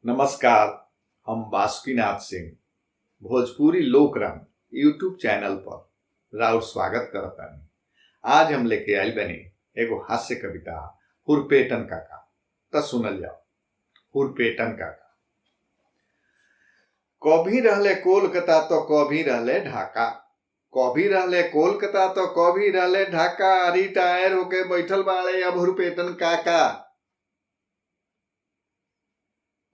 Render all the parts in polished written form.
नमस्कार। हम बासुकीनाथ सिंह भोजपुरी लोक रंग यूट्यूब चैनल पर राउर स्वागत करत बानी। आज हम लेके आइल बनी एगो हास्य कविता हुरपेटन काका। त सुनल जाओ। हुरपेटन काका। कभी रहले कोलकाता तो कभी रहले ढाका, कभी रहले कोलकाता तो कभी रहले ढाका, रिटायर होके बैठल बाड़े अब हुरपेटन काका।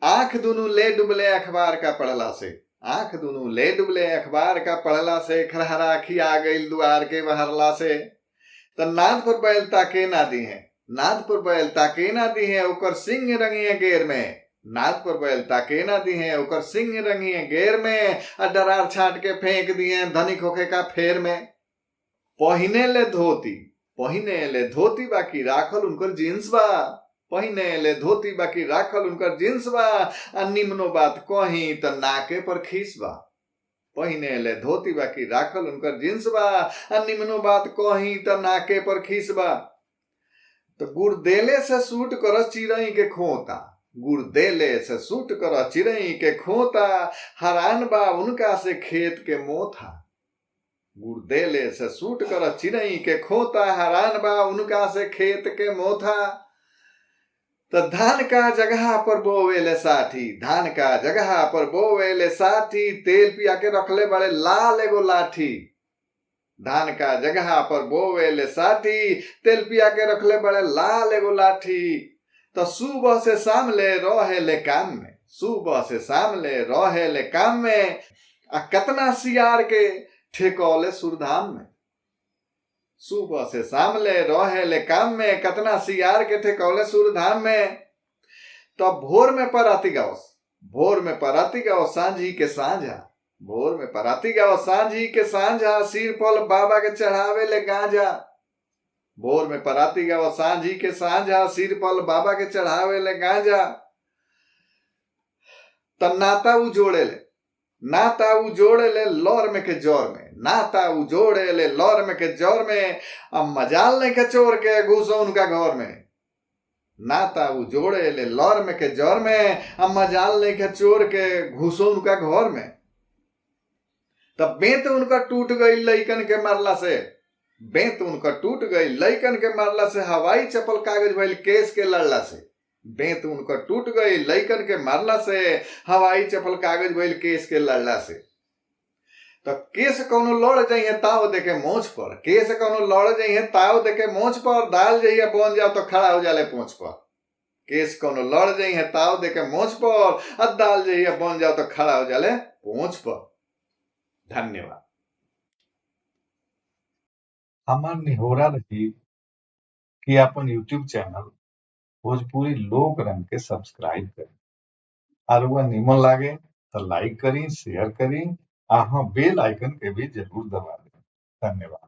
आंख दुनू ले डुबले अखबार का पढ़ला से, आंख दुनू ले डुबले अखबार का पढ़ला से, खरहरा खिया गईल दुआर के बहरला से। त नाद पर बैल ताके ना दी है, नाद पर बैल ताके ना दी है, ओकर सिंह रंगिए गेर में। नाद पर बैल ताके ना दी है, ओकर सिंह रंगिए गेर में, आ डरार छाट के फेंक दिए धनिक होके का फेर में। पहिने ले धोती, पहिने ले धोती बाकी राखल उनकर जींस बा, पहिने ले धोती बाकी राखल उनकर जींस बा, आ निम्नो बात कही त नाके पर खीस बा। पहिने ले धोती बाकी राखल उनकर जींस बा, आ निम्नो बात कही त नाके पर खीस बा। तो गुड़ देले से सूट कर चिरई के खोता, गुड़ देले से सूट कर चिरई के खोता, हरान बा उनका से खेत के मोथा। गुड़ देले से सूट कर चिरई के खोता, हरान बा उनका से खेत के मोथा। तो धान का जगह पर बोवेले साठी, धान का जगह पर बोवेले साठी, तेल पिया के रखले बड़े लाल एगो लाठी। धान का जगह पर बोवेले साठी, तेल पिया के रखले बड़े लाल एगो लाठी। तो सुबह से शाम ले रहेले काम में, सुबह से शाम ले रहेले काम में, आ कतना सियार के ठेकौले सुरधाम में। सुबह से शाम ले रहेले काम में, कतना सियार के ठेकौले सुरधाम में। तो भोर में पराती गाओस, भोर में पराती गाओ सांझी के सांझा, भोर में पराती गाओ सांझी के सांझा, सिर फल बाबा के चढ़ावे ले गांजा। भोर में पराती गाओ सांझी के सांझा, सिर फल बाबा के चढ़ावे ले गांजा। तब नाता उ जोड़े ले, नाता उ जोड़े ले लौर में के जोर में, नाता उ जोड़े ले लौर में के जोर में, अब मजाल नहीं के चोर के घुसो उनका घर में। नाता उ जोड़े ले लौर में के जोर में, अब मजाल नहीं के चोर के घुसो उनका घर में। तब बेंत उनका टूट गई लइकन के मारला से, बेंत उनका टूट गई लइकन के मारला से, हवाई चप्पल कागज भइल केस के लड़ला से। बेंत उनका टूट गई लइकन के मारला से, हवाई चप्पल कागज भइल केस के लड़ला से। तो केस कौनो लड़ जाइए ताव देके मोछ पर, केस कौनो लड़ जाइए ताव देके मोछ पर, दाल जइए बन जाओ तो खड़ा हो जाले पोंछ पर। केस कौनो लड़ जाइए ताव देके मोछ पर, और दाल जइए बन जाओ तो खड़ा हो जाले पोंछ पर। धन्यवाद। हमार निहोरा रही कि अपन यूट्यूब चैनल भोजपुरी लोक रंग के सब्सक्राइब करी, और वह निमन लागे तो लाइक करी, शेयर करी, आ हाँ बेल आइकन के भी जरूर दबा दें। धन्यवाद।